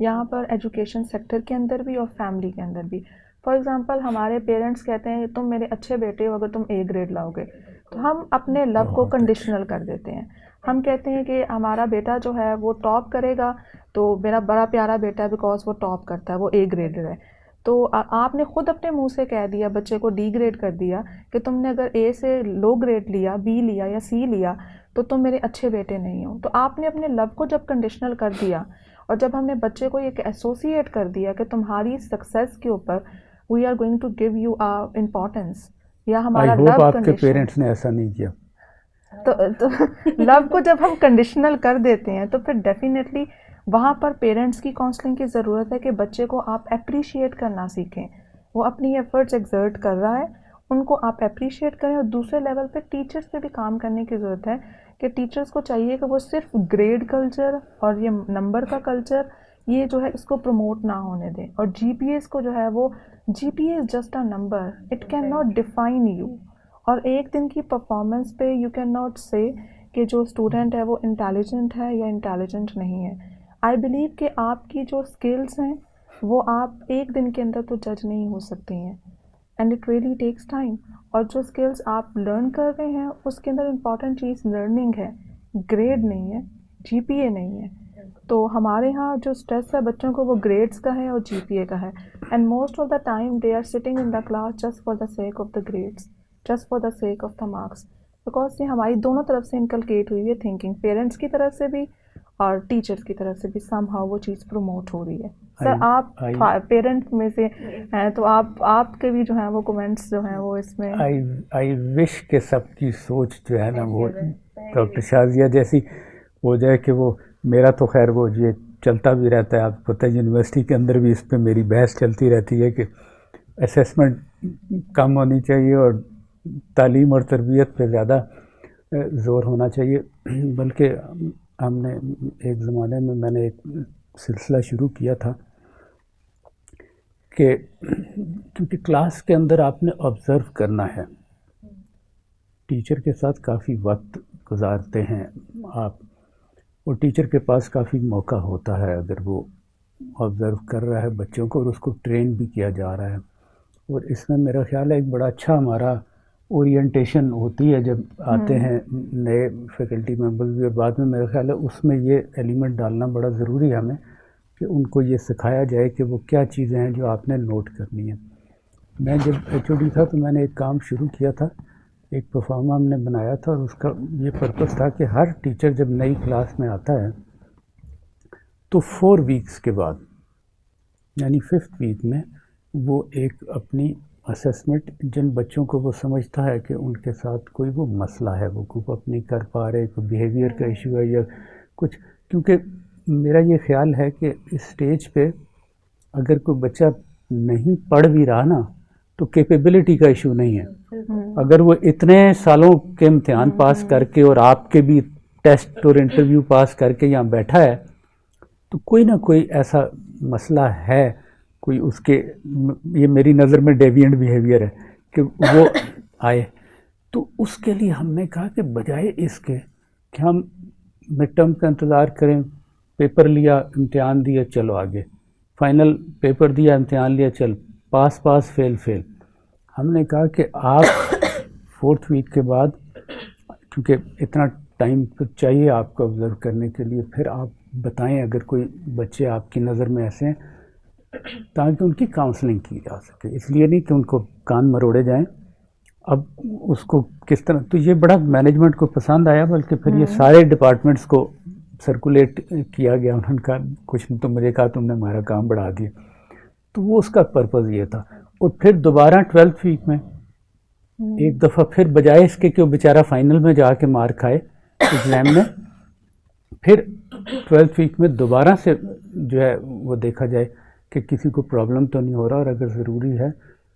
یہاں پر ایجوکیشن سیکٹر کے اندر بھی اور فیملی کے اندر بھی. فار ایگزامپل ہمارے پیرنٹس کہتے ہیں تم میرے اچھے بیٹے ہو اگر تم اے گریڈ لاؤ گے, تو ہم اپنے لو کو کنڈیشنل کر دیتے ہیں. ہم کہتے ہیں کہ ہمارا بیٹا جو ہے وہ ٹاپ کرے گا تو میرا بڑا پیارا بیٹا ہے بیکاز وہ ٹاپ کرتا ہے, وہ اے گریڈر ہے. تو آپ نے خود اپنے منہ سے کہہ دیا, بچے کو ڈی گریڈ کر دیا کہ تم نے اگر اے سے لو گریڈ لیا, بی لیا یا سی لیا تو تم میرے اچھے بیٹے نہیں ہو. تو آپ نے اپنے لو کو جب کنڈیشنل کر دیا, اور جب ہم نے بچے کو یہ ایسوسیٹ کر دیا کہ تمہاری سکسیس کے اوپر we are going to give you importance, یا ہمارا لو آپ کے پیرنٹس نے ایسا نہیں کیا, تو لو کو جب ہم کنڈیشنل کر دیتے ہیں تو پھر ڈیفینیٹلی وہاں پر پیرنٹس کی کاؤنسلنگ کی ضرورت ہے کہ بچے کو آپ اپریشیٹ کرنا سیکھیں. وہ اپنی ایفرٹس ایگزرٹ کر رہا ہے, ان کو آپ اپریشیٹ کریں. اور دوسرے لیول پہ ٹیچرس پہ بھی کام کرنے کی ضرورت ہے کہ ٹیچرس کو چاہیے کہ وہ صرف گریڈ کلچر اور یہ نمبر کا کلچر یہ جو ہے اس کو پروموٹ نہ ہونے دیں. اور جی پی ایس کو جو ہے وہ, G P A is just a number, it can not define you. اور ایک دن کی پرفارمنس پہ یو کین ناٹ سے کہ جو اسٹوڈنٹ ہے وہ انٹیلیجنٹ ہے یا انٹیلیجنٹ نہیں ہے. آئی بلیو کہ آپ کی جو اسکلس ہیں وہ آپ ایک دن کے اندر تو جج نہیں ہو سکتی ہیں, and it really takes time. اور جو اسکلس آپ لرن کر رہے ہیں اس کے اندر امپورٹنٹ چیز لرننگ ہے, گریڈ نہیں ہے, جی پی اے نہیں ہے. تو ہمارے ہاں جو اسٹریس ہے بچوں کو وہ گریڈس کا ہے اور جی پی اے کا ہے, and most of the time they are sitting in the class just for the sake of the grades, just for the sake of the marks. Because یہ ہماری دونوں طرف سے انکلکیٹ ہوئی ہے تھنکنگ، پیرنٹس کی طرف سے بھی اور ٹیچرس کی طرف سے بھی سم ہاؤ وہ چیز پروموٹ ہو رہی ہے. سر آپ پیرنٹ میں سے ہیں تو آپ کے بھی جو ہیں وہ کومنٹس جو ہیں وہ اس میں. آئی وش کہ سب کی سوچ جو ہے نا وہ ڈاکٹر شازیہ جیسی ہو جائے کہ وہ میرا تو خیر وہ یہ چلتا بھی رہتا ہے. آپ پتہ ہے یونیورسٹی کے اندر بھی اس پہ میری بحث چلتی رہتی ہے کہ اسیسمنٹ کم ہونی چاہیے اور تعلیم اور تربیت پہ زیادہ زور ہونا چاہیے. بلکہ ہم نے ایک زمانے میں نے ایک سلسلہ شروع کیا تھا کہ کیونکہ کلاس کے اندر آپ نے آبزرو کرنا ہے، ٹیچر کے ساتھ کافی وقت گزارتے ہیں آپ، اور ٹیچر کے پاس کافی موقع ہوتا ہے اگر وہ آبزرو کر رہا ہے بچوں کو اور اس کو ٹرین بھی کیا جا رہا ہے. اور اس میں میرا خیال ہے ایک بڑا اچھا ہمارا اورینٹیشن ہوتی ہے جب آتے ہیں نئے فیکلٹی ممبرز بھی، اور بعد میں میرا خیال ہے اس میں یہ ایلیمنٹ ڈالنا بڑا ضروری ہے ہمیں کہ ان کو یہ سکھایا جائے کہ وہ کیا چیزیں ہیں جو آپ نے نوٹ کرنی ہیں. میں جب ایچ او ڈی تھا تو میں نے ایک کام شروع کیا تھا، ایک پرفارما ہم نے بنایا تھا، اور اس کا یہ پرپس تھا کہ ہر ٹیچر جب نئی کلاس میں آتا ہے تو 4 ویکس کے بعد یعنی 5th ویک میں وہ ایک اپنی اسیسمنٹ جن بچوں کو وہ سمجھتا ہے کہ ان کے ساتھ کوئی وہ مسئلہ ہے، وہ کوئی اپنی کر پا رہے، کوئی بیہیویئر کا ایشو ہے یا کچھ، کیونکہ میرا یہ خیال ہے کہ اس سٹیج پہ اگر کوئی بچہ نہیں پڑھ بھی رہا نا تو کیپیبلٹی کا ایشو نہیں ہے. اگر وہ اتنے سالوں کے امتحان پاس کر کے اور آپ کے بھی ٹیسٹ اور انٹرویو پاس کر کے یہاں بیٹھا ہے تو کوئی نہ کوئی ایسا مسئلہ ہے، کوئی اس کے، یہ میری نظر میں ڈیوینٹ بیہیویئر ہے کہ وہ آئے. تو اس کے لیے ہم نے کہا کہ بجائے اس کے کہ ہم مڈ ٹرم کا انتظار کریں، پیپر لیا امتحان دیا چلو آگے، فائنل پیپر دیا امتحان لیا چل پاس فیل، ہم نے کہا کہ آپ 4th ویک کے بعد، کیونکہ اتنا ٹائم چاہیے آپ کو آبزرو کرنے کے لیے، پھر آپ بتائیں اگر کوئی بچے آپ کی نظر میں ایسے ہیں تاکہ ان کی کاؤنسلنگ کی جا سکے. اس لیے نہیں کہ ان کو کان مروڑے جائیں. اب اس کو کس طرح، تو یہ بڑا مینجمنٹ کو پسند آیا، بلکہ پھر یہ سارے ڈپارٹمنٹس کو سرکولیٹ کیا گیا. انہوں نے کہا کچھ تو مجھے کہا تم نے ہمارا کام بڑھا دیا. تو وہ اس کا پرپز یہ تھا. اور پھر دوبارہ 12th ویک میں ایک دفعہ پھر بجائے اس کے کہ وہ بیچارہ فائنل میں جا کے مار کھائے ایگزام میں، پھر 12th ویک میں دوبارہ سے جو ہے وہ دیکھا جائے کہ کسی کو پرابلم تو نہیں ہو رہا، اور اگر ضروری ہے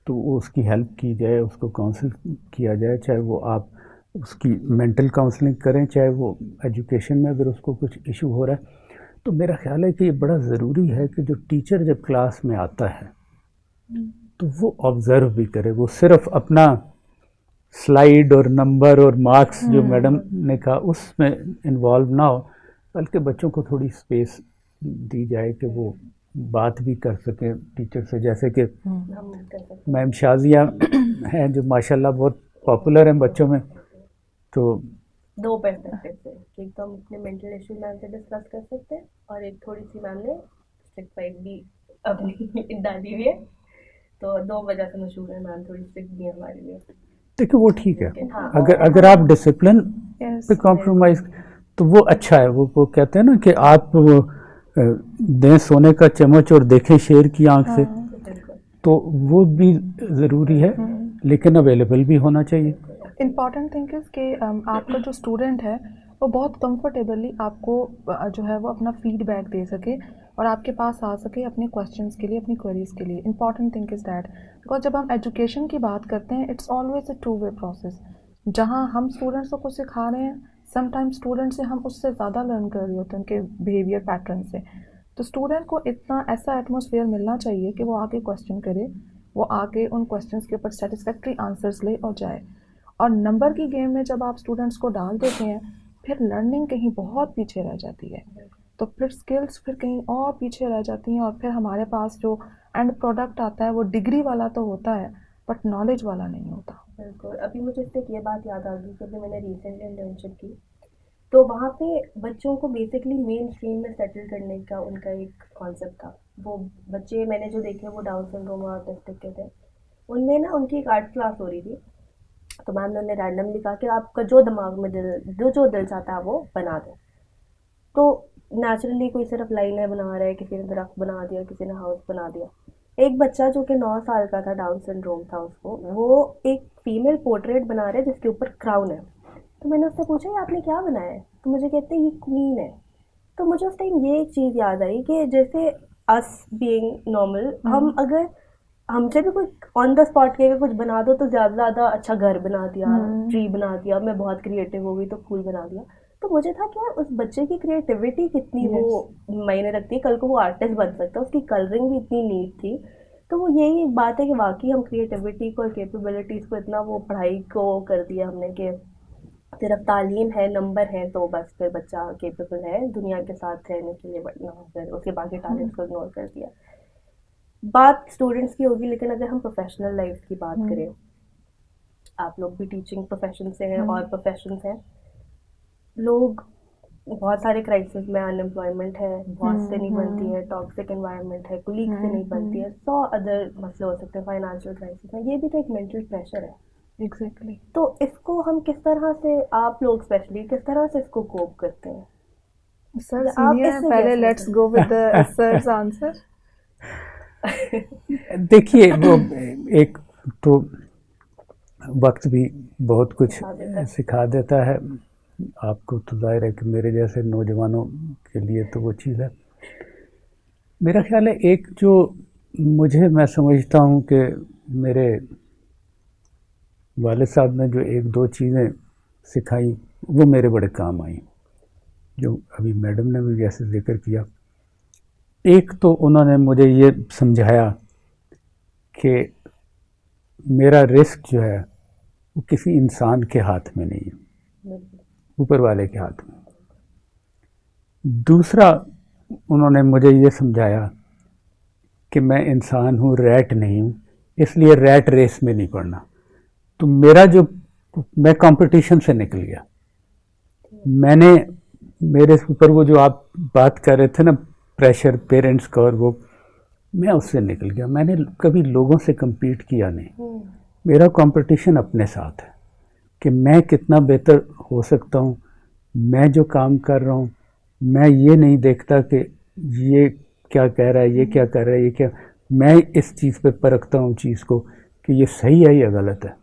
تو وہ اس کی ہیلپ کی جائے، اس کو کاؤنسل کیا جائے، چاہے وہ آپ اس کی مینٹل کاؤنسلنگ کریں، چاہے وہ ایجوکیشن میں اگر اس کو کچھ ایشو ہو رہا ہے. تو میرا خیال ہے کہ یہ بڑا ضروری ہے کہ جو ٹیچر جب کلاس میں آتا ہے تو وہ آبزرو بھی کرے، وہ صرف اپنا سلائیڈ اور نمبر اور مارکس جو میڈم نے کہا اس میں انوالو نہ ہو، بلکہ بچوں کو تھوڑی اسپیس دی جائے کہ وہ بات بھی کر سکیں ٹیچر سے. جیسے کہ میم شازیہ ہیں جو ماشاءاللہ بہت پاپولر ہیں بچوں میں، تو 2 پرسپیکٹیو سے، ایک تو ہم اپنے مینٹل ایشو میم سے ڈسکس کر سکتے ہیں، اور ایک تھوڑی سی میم نے اسٹرکٹ سائڈ بھی اپنی ڈالی ہوئی ہے، تو 2 وجہ سے مشہور ہے میم، تھوڑی اسٹرکٹ بھی ہے ہمارے لیے. دیکھیں وہ ٹھیک ہے، اگر آپ ڈسپلن پہ کمپرومائز تو وہ اچھا ہے. وہ کہتے ہیں نا کہ آپ دیں سونے کا چمچ اور دیکھیں شیر کی آنکھ سے، تو وہ بھی ضروری ہے لیکن اویلیبل بھی ہونا چاہیے. امپورٹنٹ تھنگ از کہ آپ کا جو اسٹوڈنٹ ہے وہ بہت کمفرٹیبلی آپ کو جو ہے وہ اپنا فیڈ بیک دے سکے اور آپ کے پاس آ سکے اپنے کویشچنس کے لیے، اپنی کوئریز کے لیے. Important thing is that, because جب ہم ایجوکیشن کی بات کرتے ہیں it's always a 2-way process. جہاں ہم اسٹوڈنٹس کو سکھا رہے ہیں، سم ٹائم اسٹوڈنٹ سے ہم اس سے زیادہ لرن کر رہے ہوتے ہیں ان کے بیہیویئر پیٹرن سے. تو اسٹوڈنٹ کو اتنا ایسا ایٹماسفیئر ملنا چاہیے کہ وہ آ کے کویشچن کرے، وہ آ کے ان کویشچنس کے اوپر سیٹسفیکٹری آنسرس لے اور جائے. اور نمبر کی گیم میں جب آپ اسٹوڈنٹس کو ڈال دیتے ہیں پھر لرننگ کہیں بہت پیچھے رہ جاتی ہے، تو پھر اسکلس پھر کہیں اور پیچھے رہ جاتی ہیں، اور پھر ہمارے پاس جو اینڈ پروڈکٹ آتا ہے وہ ڈگری والا تو ہوتا ہے بٹ نالج والا نہیں ہوتا. بالکل. ابھی مجھے اس سے یہ بات یاد آ گئی کہ ابھی میں نے ریسنٹلی انٹرنشپ کی، تو وہاں پہ بچوں کو بیسکلی مین اسٹریم میں سیٹل کرنے کا ان کا ایک کانسیپٹ تھا. وہ بچے میں نے جو دیکھے وہ ڈاؤن سنڈروم اور آٹسٹک کے تھے. ان میں نا ان کی ایک آرٹ کلاس ہو رہی تھی، تو میم نے انہیں رینڈملی کہا کہ آپ کا جو دماغ میں جو دل چاہتا ہے وہ بنا دیں. تو نیچرلی کوئی صرف لائنیں بنا رہا ہے, کسی نے درخت بنا دیا, کسی نے ہاؤس بنا دیا. ایک بچہ جو کہ 9 سال کا تھا, ڈاؤن سنڈروم تھا اس کو, وہ ایک فیمیل پورٹریٹ بنا رہا ہے جس کے اوپر کراؤن ہے. تو میں نے اس سے پوچھا یہ آپ نے کیا بنایا ہے؟ تو مجھے کہتے ہیں یہ کوئین ہے. تو مجھے اس ٹائم یہ ایک چیز یاد آئی کہ جیسے اس بینگ نارمل, ہم اگر ہم سے بھی کوئی آن دا اسپاٹ کے کچھ بنا دو تو زیادہ زیادہ اچھا گھر بنا دیا, ٹری بنا دیا, میں بہت کریٹو ہو گئی تو پھول بنا دیا. تو مجھے تھا کہ اس بچے کی کریٹیوٹی کتنی وہ معنی رکھتی ہے, کل کو وہ آرٹسٹ بن سکتا ہے, اس کی کلرنگ بھی اتنی نیٹ تھی. تو وہ یہی ایک بات ہے کہ واقعی ہم کریٹیوٹی کو اور کیپیبلٹیز کو اتنا وہ پڑھائی کو کر دیا ہم نے کہ صرف تعلیم ہے, نمبر ہیں تو بس پھر بچہ کیپیبل ہے دنیا کے ساتھ رہنے کے لیے, بڑھنا پھر اس کے باقی ٹیلنٹس کو اگنور کر دیا. بات اسٹوڈنٹس کی ہوگی, لیکن اگر ہم پروفیشنل لائف کی بات کریں, آپ لوگ بھی ٹیچنگ پروفیشن سے ہیں اور پروفیشنس ہیں, لوگ بہت سارے کرائسس میں, ان امپلائمنٹ ہے, باس سے نہیں بنتی ہے, ٹاکسک انوائرمنٹ ہے, کولیگ سے نہیں بنتی ہے, 100 ادر مسئلے ہو سکتے ہیں, فائنانشیل کرائسس ہے, یہ بھی تو ایک مینٹل پریشر ہے. ایگزیکٹلی. تو اس کو ہم کس طرح سے, آپ لوگ اسپیشلی کس طرح سے اس کو کوپ کرتے ہیں؟ سر سینئر, پہلے let's go with the sir's answer. دیکھیے وہ ایک تو وقت بھی بہت کچھ سکھا دیتا ہے آپ کو, تو ظاہر ہے کہ میرے جیسے نوجوانوں کے لیے تو وہ چیز ہے. میرا خیال ہے ایک جو مجھے, میں سمجھتا ہوں کہ میرے والد صاحب نے جو 1-2 چیزیں سکھائی وہ میرے بڑے کام آئیں, جو ابھی میڈم نے بھی جیسے ذکر کیا. ایک تو انہوں نے مجھے یہ سمجھایا کہ میرا رزق جو ہے وہ کسی انسان کے ہاتھ میں نہیں ہے, اوپر والے کے ہاتھ میں. دوسرا انہوں نے مجھے یہ سمجھایا کہ میں انسان ہوں, ریٹ نہیں ہوں, اس لیے ریٹ ریس میں نہیں پڑنا. تو میرا جو, میں کمپٹیشن سے نکل گیا. میں نے, میرے اوپر وہ جو آپ بات کر رہے تھے نا پریشر پیرنٹس کا, اور وہ میں اس سے نکل گیا. میں نے کبھی لوگوں سے کمپیٹ کیا نہیں. میرا کمپٹیشن اپنے ساتھ ہے کہ میں کتنا بہتر ہو سکتا ہوں. میں جو کام کر رہا ہوں, میں یہ نہیں دیکھتا کہ یہ کیا کہہ رہا ہے, یہ کیا کر رہا ہے, یہ کیا, میں اس چیز پہ پرکھتا ہوں چیز کو کہ یہ صحیح ہے یا غلط ہے.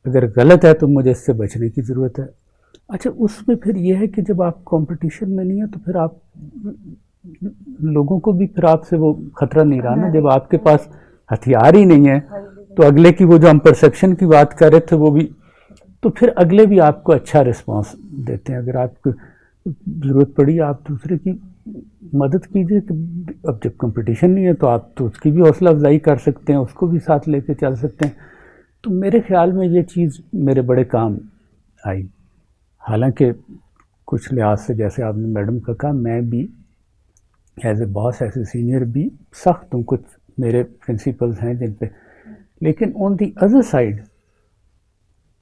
اگر غلط ہے تو مجھے اس سے بچنے کی ضرورت ہے. اچھا, اس میں پھر یہ ہے کہ جب آپ کمپٹیشن میں نہیں ہیں تو پھر آپ لوگوں کو بھی پھر آپ سے وہ خطرہ نہیں رہا نا. جب آپ کے پاس ہتھیار ہی نہیں ہے تو اگلے کی وہ جو ہم پرسیپشن کی بات کر رہے تھے وہ بھی, تو پھر اگلے بھی آپ کو اچھا رسپانس دیتے ہیں. اگر آپ کو ضرورت پڑی آپ دوسرے کی مدد کیجیے. کہ اب جب کمپٹیشن نہیں ہے تو آپ تو اس کی بھی حوصلہ افزائی کر سکتے ہیں, اس کو بھی ساتھ لے کے چل سکتے ہیں. تو میرے خیال میں یہ چیز میرے بڑے کام آئی. حالانکہ کچھ لحاظ سے جیسے آپ نے میڈم کا کہا, میں بھی as a boss, as a senior بھی سخت ہوں. کچھ میرے پرنسپلز ہیں جن پہ, لیکن آن دی ادر سائڈ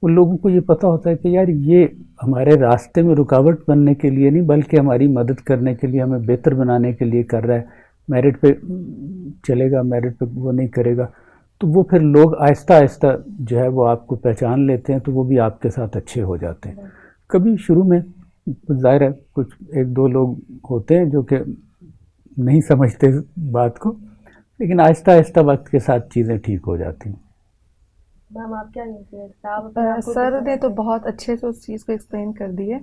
ان لوگوں کو یہ پتہ ہوتا ہے کہ یار یہ ہمارے راستے میں رکاوٹ بننے کے لیے نہیں بلکہ ہماری مدد کرنے کے لیے, ہمیں بہتر بنانے کے لیے کر رہا ہے. میرٹ پہ چلے گا, میرٹ پہ وہ نہیں کرے گا, تو وہ پھر لوگ آہستہ آہستہ جو ہے وہ آپ کو پہچان لیتے ہیں, تو وہ بھی آپ کے ساتھ اچھے ہو جاتے ہیں. کبھی شروع میں ظاہر ہے کچھ 1-2 لوگ ہوتے ہیں جو کہ نہیں سمجھتے بات کو, لیکن آہستہ آہستہ وقت کے ساتھ چیزیں ٹھیک ہو جاتی ہیں. میم آپ کیا نہیں, سر نے تو بہت اچھے سے اس چیز کو ایکسپلین کر دی ہے.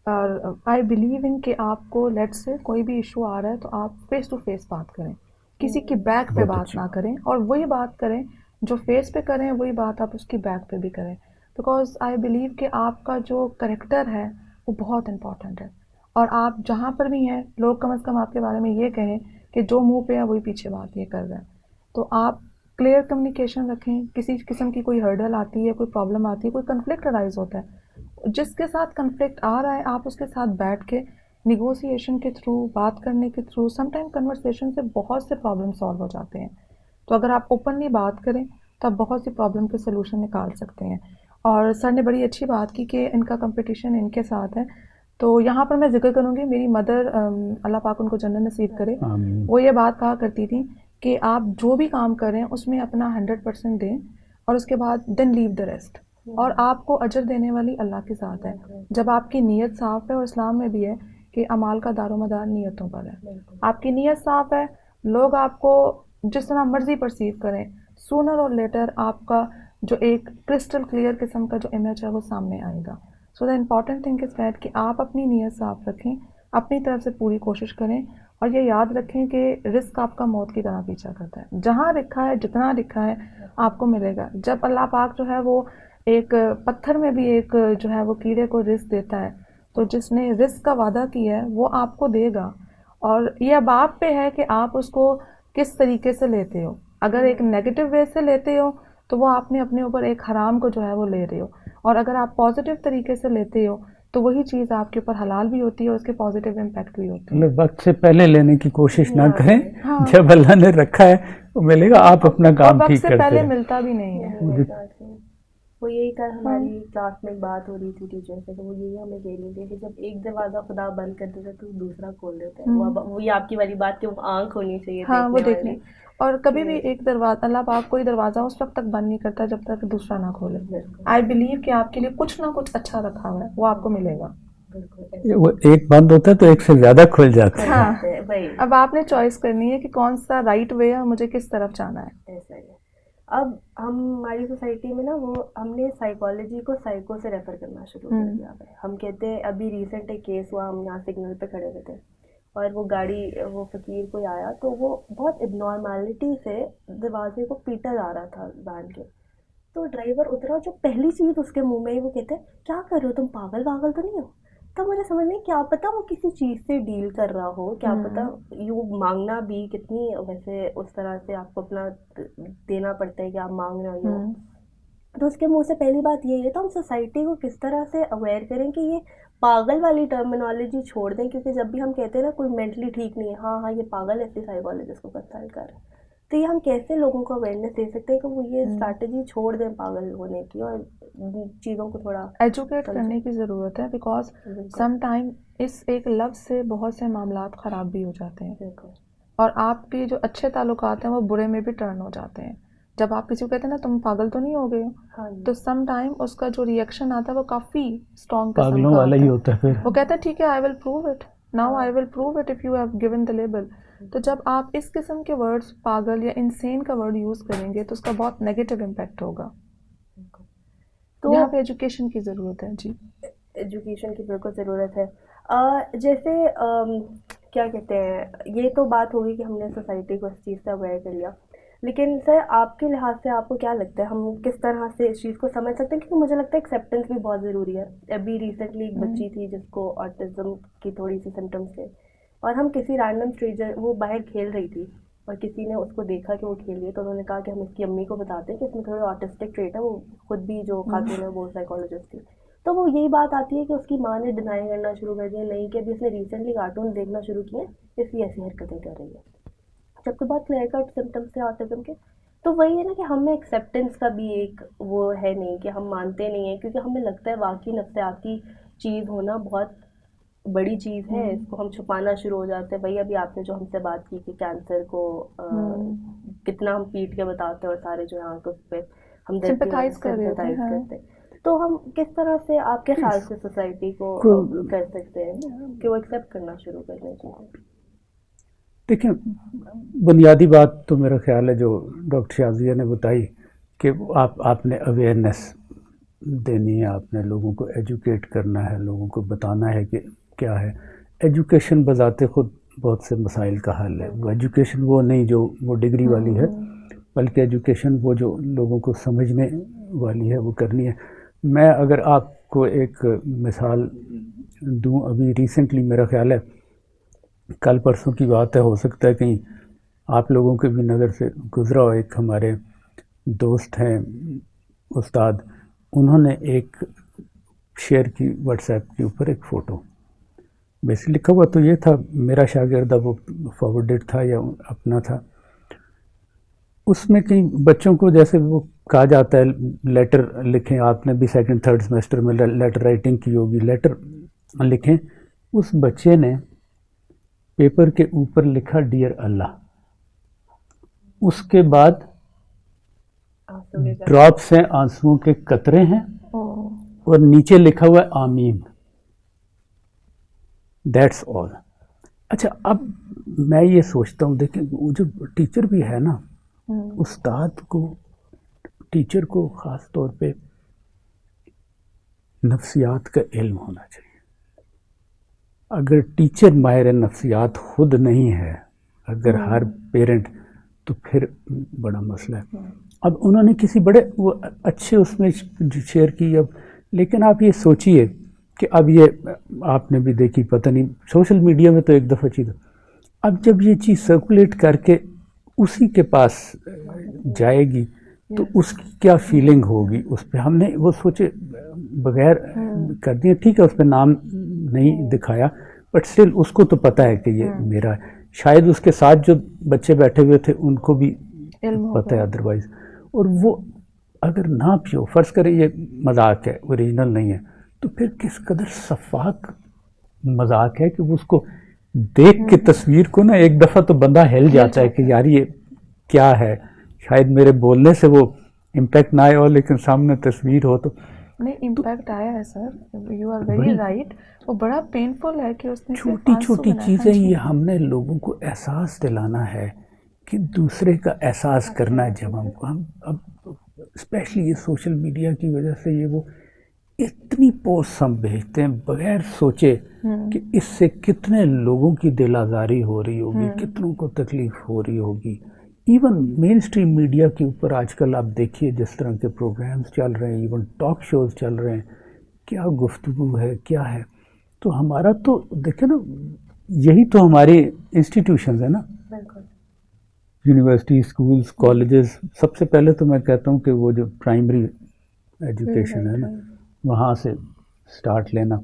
اور آئی بلیو ان کہ آپ کو لیٹ سے کوئی بھی ایشو آ رہا ہے تو آپ فیس ٹو فیس بات کریں, کسی کی بیک پہ بات نہ کریں, اور وہی بات کریں جو فیس پہ کریں وہی بات آپ اس کی بیک پہ بھی کریں. بیکاز آئی بلیو کہ آپ کا جو کریکٹر ہے وہ بہت امپورٹنٹ ہے, اور آپ جہاں پر بھی ہیں لوگ کم از کم آپ کے بارے میں یہ کہیں کہ جو منہ پہ ہے وہی پیچھے بات یہ کر رہے ہیں. تو آپ کلیئر کمیونیکیشن رکھیں. کسی قسم کی کوئی ہرڈل آتی ہے, کوئی پرابلم آتی ہے, کوئی کنفلکٹ ارائز ہوتا ہے, جس کے ساتھ کنفلکٹ آ رہا ہے آپ اس کے ساتھ بیٹھ کے نیگوسیشن کے تھرو, بات کرنے کے تھرو, سم ٹائم کنورسیشن سے بہت سے پرابلم سالو ہو جاتے ہیں. تو اگر آپ اوپنلی بات کریں تو آپ بہت سی پرابلم کے سلوشن نکال سکتے ہیں. اور سر نے بڑی اچھی بات کی کہ ان کا کمپٹیشن ان کے ساتھ ہے. تو یہاں پر میں ذکر کروں گی, میری مدر اللہ پاک ان کو جنت نصیب کرے, وہ یہ بات کہا کرتی تھی کہ آپ جو بھی کام کریں اس میں اپنا 100% دیں, اور اس کے بعد دین لیو دا ریسٹ. اور آپ کو اجر دینے والی اللہ کی ذات ہے جب آپ کی نیت صاف ہے. اور اسلام میں بھی ہے کہ اعمال کا دار و مدار نیتوں پر ہے. آپ کی نیت صاف ہے, لوگ آپ کو جس طرح مرضی پرسیو کریں, سونر اور لیٹر آپ کا جو ایک کرسٹل کلیئر قسم کا جو امیج ہے وہ سامنے آئے گا. So the important thing is that کہ آپ اپنی نیت صاف رکھیں, اپنی طرف سے پوری کوشش کریں, اور یہ یاد رکھیں کہ رزق آپ کا موت کی طرح پیچھا کرتا ہے. جہاں لکھا ہے, جتنا لکھا ہے آپ کو ملے گا. جب اللہ پاک جو ہے وہ ایک پتھر میں بھی ایک جو ہے وہ کیڑے کو رزق دیتا ہے, تو جس نے رزق کا وعدہ کیا ہے وہ آپ کو دے گا. اور یہ اب آپ پہ ہے کہ آپ اس کو کس طریقے سے لیتے ہو. اگر ایک نیگیٹو وے سے لیتے ہو تو وہ آپ نے اپنے اوپر ایک حرام کو جو ہے وہ لے رہے ہو, اور اگر آپ پازیٹیو طریقے سے لیتے ہو تو وہی چیز آپ کے اوپر حلال بھی ہوتی ہے, اور اس کے پازیٹیو امپیکٹ بھی ہوتے ہیں. وقت سے پہلے لینے کی کوشش نہ کریں, ہاں, جب اللہ نے رکھا ہے وہ ملے گا, آپ اپنا اور کام وقت ٹھیک سے کرتے پہلے رہیں. ملتا بھی نہیں ہے. وہ یہی کل ہماری کلاس میں ایک بات ہو رہی تھی ٹیچر سے, تو وہ یہی ہمیں کہہ رہی تھی کہ جب ایک دروازہ خدا بند کر دیتا ہے تو دوسرا کھول دیتا ہے. وہی آپ کی والی بات کہ وہ آنکھ ہونی چاہیے ہاں, وہ دیکھنے دیکھنے. والی. اور کبھی بھی ایک دروازہ, اللہ پاک کوئی دروازہ اس وقت تک بند نہیں کرتا جب تک دوسرا نہ کھولے. آئی بلیو کہ آپ کے لیے کچھ نہ کچھ اچھا رکھا ہوا ہے, وہ آپ کو ملے گا. وہ ایک بند ہوتا ہے تو ایک سے زیادہ کھل جاتا ہے. ہاں, اب آپ نے چوائس کرنی ہے کہ کون سا رائٹ وے ہے, مجھے کس طرف جانا ہے. ایسا ہی ہے. اب ہماری سوسائٹی میں نا وہ ہم نے سائیکالوجی کو سائیکو سے ریفر کرنا شروع کر دیا ہے. ہم کہتے ہیں, ابھی ریسنٹ ایک کیس ہوا, ہم یہاں سگنل پہ کھڑے ہوئے تھے اور وہ گاڑی, وہ فقیر کوئی آیا تو وہ بہت اب نارملٹی سے دروازے کو پیٹا جا رہا تھا وین کے. تو ڈرائیور اترا, جو پہلی چیز اس کے منہ میں وہ کہتے ہیں کیا کر رہے ہو تم, پاگل تو نہیں ہو. تب مجھے سمجھ نہیں, کیا پتا وہ کسی چیز سے ڈیل کر رہا ہو, کیا پتا یوں مانگنا بھی کتنی ویسے اس طرح سے آپ کو اپنا دینا پڑتا ہے کہ آپ مانگ رہے ہو. تو اس کے منہ سے پہلی بات یہ ہے, تو ہم سوسائٹی کو کس طرح سے اویئر کریں کہ یہ پاگل والی ٹرمینالوجی چھوڑ دیں. کیونکہ جب بھی ہم کہتے ہیں نا کوئی مینٹلی ٹھیک نہیں ہے, ہاں یہ پاگل ہے, اپنی سائیکالوجسٹ کو کنسلٹ کر. تو یہ ہم کیسے لوگوں کو اویئرنیس دے سکتے ہیں کہ وہ یہ اسٹریٹجی چھوڑ دیں پاگل ہونے کی, اور چیزوں کو تھوڑا ایجوکیٹ کرنے کی ضرورت ہے. بیکاز سم ٹائم اس ایک لفظ سے بہت سے معاملات خراب بھی ہو جاتے ہیں, اور آپ کے جو اچھے تعلقات ہیں وہ برے میں بھی ٹرن ہو جاتے ہیں. جب آپ کسی کو کہتے ہیں نا تم پاگل تو نہیں ہو گئے ہو, تو سم ٹائم اس کا جو ریئیکشن آتا ہے وہ کافی اسٹرانگ پاگلوں والا ہی ہوتا ہے. پھر وہ کہتا ہے ٹھیک ہے, I will prove it now, I will prove it if you have given the label. تو جب آپ اس قسم کے ورڈز پاگل یا انسین کا ورڈ یوز کریں گے تو اس کا بہت نیگیٹو امپیکٹ ہوگا. تو یہاں پہ ایجوکیشن کی ضرورت ہے. جی, ایجوکیشن کی بالکل ضرورت ہے. جیسے کیا کہتے ہیں, یہ تو بات ہوگی کہ ہم نے سوسائٹی کو اس چیز سے اویئر کر لیا, لیکن سر آپ کے لحاظ سے آپ کو کیا لگتا ہے ہم کس طرح سے اس چیز کو سمجھ سکتے ہیں؟ کیونکہ مجھے لگتا ہے ایکسیپٹنس بھی بہت ضروری ہے. ابھی ریسنٹلی ایک بچی تھی جس کو آٹزم کی تھوڑی سی سمٹمس تھے, اور ہم کسی رینڈم اسٹریجر, وہ باہر کھیل رہی تھی اور کسی نے اس کو دیکھا کہ وہ کھیل رہی ہے, تو انہوں نے کہا کہ ہم اس کی امی کو بتاتے ہیں کہ اس میں تھوڑی آٹسٹک ٹریٹ ہے. وہ خود بھی جو خاتون ہے وہ سائیکالوجسٹ تھی. تو وہ یہی بات آتی ہے کہ اس کی ماں نے ڈینائی کرنا شروع کر دیا, نہیں کہ ابھی اس نے ریسنٹلی کارٹون دیکھنا شروع کیے, اس لیے ایسی حرکتیں کر رہی ہے, جبکہ بہت کلیئر کٹ سمٹمس تھے آٹزم کے. تو وہی ہے نا کہ ہمیں ایکسیپٹنس کا بھی ایک وہ ہے نہیں, کہ ہم مانتے نہیں ہیں, کیونکہ ہمیں لگتا ہے واقعی نفسیاتی چیز ہونا بہت بڑی چیز ہے, اس کو ہم چھپانا شروع ہو جاتے ہیں. بھائی ابھی آپ نے جو ہم سے بات کی کہ کینسر کو کتنا ہم پیٹ کے بتاتے ہیں, اور سارے جو یہاں اس پہ ہم سمپیتھائز کرتے ہیں, تو ہم کس طرح سے آپ کے خیال سے سوسائٹی کو کر سکتے ہیں کہ وہ ایکسیپٹ کرنا شروع کر دیں چیزیں؟ دیکھیں, بنیادی بات تو میرا خیال ہے جو ڈاکٹر شازیہ نے بتائی کہ آپ نے اویئرنیس دینی ہے, آپ نے لوگوں کو ایجوکیٹ کرنا ہے, لوگوں کو بتانا ہے کہ کیا ہے. ایجوکیشن بذات خود بہت سے مسائل کا حل ہے. وہ ایجوکیشن وہ نہیں جو وہ ڈگری والی ہے, بلکہ ایجوکیشن وہ جو لوگوں کو سمجھنے والی ہے, وہ کرنی ہے. میں اگر آپ کو ایک مثال دوں, ابھی ریسنٹلی میرا خیال ہے کل پرسوں کی بات ہے, ہو سکتا ہے کہیں آپ لوگوں کے بھی نظر سے گزرا ہو, ایک ہمارے دوست ہیں استاد, انہوں نے ایک شیئر کی واٹس ایپ کے اوپر ایک فوٹو, بیسک لکھا ہوا تو یہ تھا, میرا شاگرد وہ فارورڈڈ تھا یا اپنا تھا. اس میں کئی بچوں کو جیسے وہ کہا جاتا ہے لیٹر لکھیں, آپ نے بھی سیکنڈ تھرڈ سیمسٹر میں لیٹر رائٹنگ کی ہوگی, لیٹر لکھیں. اس بچے نے پیپر کے اوپر لکھا ڈیئر اللہ, اس کے بعد ڈراپس ہیں, آنسوؤں کے قطرے ہیں, اور نیچے لکھا ہوا ہے آمین، دیٹس آل. اچھا اب میں یہ سوچتا ہوں، دیکھیں وہ جو ٹیچر بھی ہے نا، استاد کو، ٹیچر کو خاص طور پہ نفسیات کا علم ہونا چاہیے. اگر ٹیچر ماہر نفسیات خود نہیں ہے، اگر ہر پیرنٹ، تو پھر بڑا مسئلہ ہے. اب انہوں نے کسی بڑے وہ اچھے اس میں شیئر کی. اب لیکن آپ یہ سوچئے کہ اب یہ آپ نے بھی دیکھی، پتہ نہیں سوشل میڈیا میں تو ایک دفعہ چیز، اب جب یہ چیز سرکولیٹ کر کے اسی کے پاس جائے گی تو اس کی کیا فیلنگ ہوگی اس پہ. ہم نے وہ سوچے بغیر کر دیا، ٹھیک ہے اس پہ نام نہیں دکھایا، بٹ اسٹل اس کو تو پتہ ہے کہ یہ میرا ہے. شاید اس کے ساتھ جو بچے بیٹھے ہوئے تھے ان کو بھی پتہ ہے ادروائز. اور وہ اگر نہ بھی ہو، فرض کریں یہ مذاق ہے، اوریجنل نہیں ہے، تو پھر کس قدر شفاف مذاق ہے کہ وہ اس کو دیکھ کے تصویر کو نا ایک دفعہ تو بندہ ہل جاتا ہے کہ یار یہ کیا ہے. شاید میرے بولنے سے وہ امپیکٹ نہ آئے ہو، لیکن سامنے تصویر ہو تو نہیں، امپیکٹ آیا ہے سر، یو آر ویری رائٹ. وہ بڑا پینفل ہے کہ اس نے چھوٹی چھوٹی چیزیں یہ ہم نے لوگوں کو احساس دلانا ہے کہ دوسرے کا احساس کرنا ہے. جب ہم اب اسپیشلی یہ سوشل میڈیا کی وجہ سے یہ وہ اتنی پوسٹ ہم بھیجتے ہیں بغیر سوچے کہ اس سے کتنے لوگوں کی دل آزاری ہو رہی ہوگی، کتنوں کو تکلیف ہو رہی ہوگی. ایون مین اسٹریم میڈیا کے اوپر آج کل آپ دیکھیے جس طرح کے پروگرامز چل رہے ہیں، ایون ٹاک شوز چل رہے ہیں، کیا گفتگو ہے، کیا ہے. تو ہمارا تو دیکھیں نا، یہی تو ہماری انسٹیٹیوشنز ہیں نا، یونیورسٹی، اسکولز، کالجز. سب سے پہلے تو میں کہتا ہوں کہ وہ جو پرائمری ایجوکیشن ہے نا، وہاں سے سٹارٹ لینا.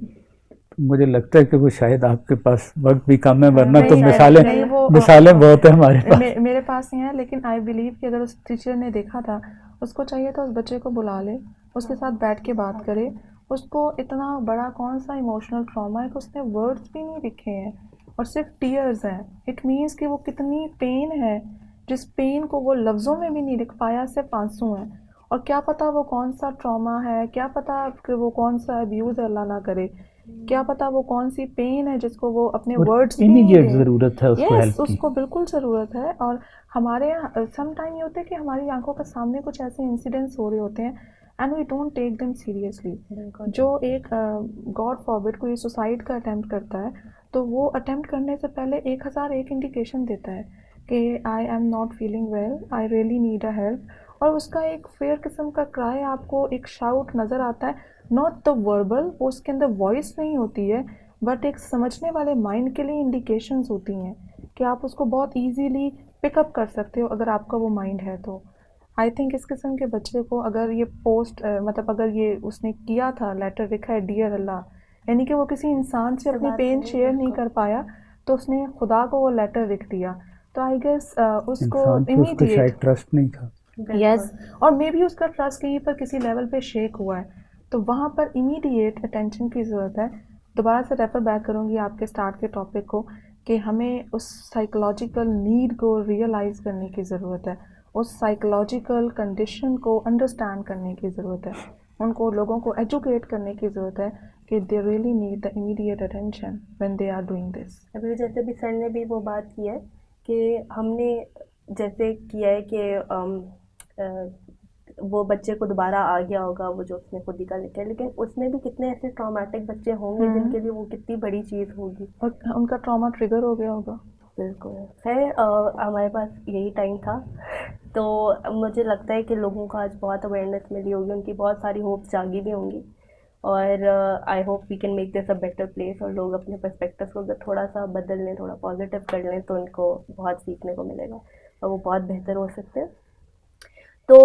مجھے لگتا ہے کہ وہ شاید آپ کے پاس وقت بھی کم ہے، ورنہ تو مثالیں بہت ہیں ہمارے پاس. میرے پاس نہیں ہے، لیکن آئی بلیو کہ اگر اس ٹیچر نے دیکھا تھا، اس کو چاہیے تھا اس بچے کو بلا لے، اس کے ساتھ بیٹھ کے بات کرے. اس کو اتنا بڑا کون سا ایموشنل ٹراما ہے کہ اس نے ورڈز بھی نہیں لکھے ہیں اور صرف ٹیئرز ہیں. اٹ مینس کہ وہ کتنی پین ہے، جس پین کو وہ لفظوں میں بھی نہیں لکھ پایا، صرف آنسو ہیں. اور کیا پتہ وہ کون سا ٹراما ہے، کیا پتہ کہ وہ کون سا ابیوز اللہ نہ کرے، کیا پتہ وہ کون سی پین ہے جس کو وہ اپنے ورڈز امیڈیٹ ضرورت ہے اس کو ہیلپ کی. اس کو بالکل ضرورت ہے. اور ہمارے سم ٹائم یہ ہوتا ہے کہ ہماری آنکھوں کے سامنے کچھ ایسے انسیڈنٹس ہو رہے ہوتے ہیں and we don't take them seriously. جو ایک گاڈ فاربڈ کوئی سوسائڈ کا اٹیمپٹ کرتا ہے تو وہ اٹیمپٹ کرنے سے پہلے 1001 انڈیکیشن دیتا ہے کہ I am not feeling well, I really need a help. اور اس کا ایک فیئر قسم کا کرائے آپ کو ایک شاؤٹ نظر آتا ہے، ناٹ دا وربل، وہ اس کے اندر وائس نہیں ہوتی ہے، بٹ ایک سمجھنے والے مائنڈ کے لیے انڈیکیشنز ہوتی ہیں کہ آپ اس کو بہت ایزیلی پک اپ کر سکتے ہو اگر آپ کا وہ مائنڈ ہے. تو آئی تھنک اس قسم کے بچے کو اگر یہ پوسٹ مطلب اگر یہ اس نے کیا تھا، لیٹر لکھا ہے ڈیئر اللہ، یعنی کہ وہ کسی انسان سے اپنی پین شیئر نہیں کر پایا تو اس نے خدا کو وہ لیٹر لکھ دیا. تو آئی گیس اس کو امیڈیٹ ٹرسٹ نہیں تھا. یس، اور مے بی اس کا ٹرسٹ کہیں پر کسی لیول پہ شیک ہوا ہے، تو وہاں پر امیڈیٹ اٹینشن کی ضرورت ہے. دوبارہ سے ریفر بیک کروں گی آپ کے اسٹارٹ کے ٹاپک کو کہ ہمیں اس سائیکولوجیکل نیڈ کو ریئلائز کرنے کی ضرورت ہے، اس سائیکولوجیکل کنڈیشن کو انڈرسٹینڈ کرنے کی ضرورت ہے، ان کو لوگوں کو ایجوکیٹ کرنے کی ضرورت ہے کہ they really need the immediate attention when they are doing this. ابھی جیسے بھی سر نے بھی وہ بات کی ہے کہ ہم نے جیسے کیا ہے کہ وہ بچے کو دوبارہ آ گیا ہوگا وہ جو اس نے خود ہی کا لکھا ہے، لیکن اس میں بھی کتنے ایسے ٹرامیٹک بچے ہوں گے جن کے لیے وہ کتنی بڑی چیز ہوگی اور ان کا ٹراما ٹریگر ہو گیا ہوگا. بالکل. خیر ہمارے پاس یہی ٹائم تھا، تو مجھے لگتا ہے کہ لوگوں کو آج بہت اویئرنیس ملی ہوگی، ان کی بہت ساری ہوپس جاگی بھی ہوں گی، اور I hope we can make this a better place. اور لوگ اپنے پرسپیکٹیوس کو اگر تھوڑا سا بدل لیں، تھوڑا پازیٹیو کر لیں، تو ان کو بہت سیکھنے کو ملے گا اور وہ بہت بہتر ہو سکتے ہیں. تو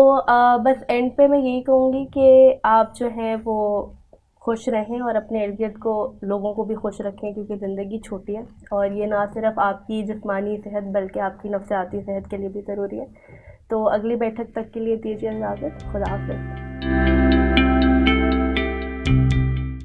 بس اینڈ پہ میں یہی کہوں گی کہ آپ جو ہیں وہ خوش رہیں اور اپنے ارد گرد کو لوگوں کو بھی خوش رکھیں، کیونکہ زندگی چھوٹی ہے اور یہ نہ صرف آپ کی جسمانی صحت بلکہ آپ کی نفسیاتی صحت کے لیے بھی ضروری ہے. تو اگلی بیٹھک تک کے لیے دیجیے اجازت. خدا حافظ.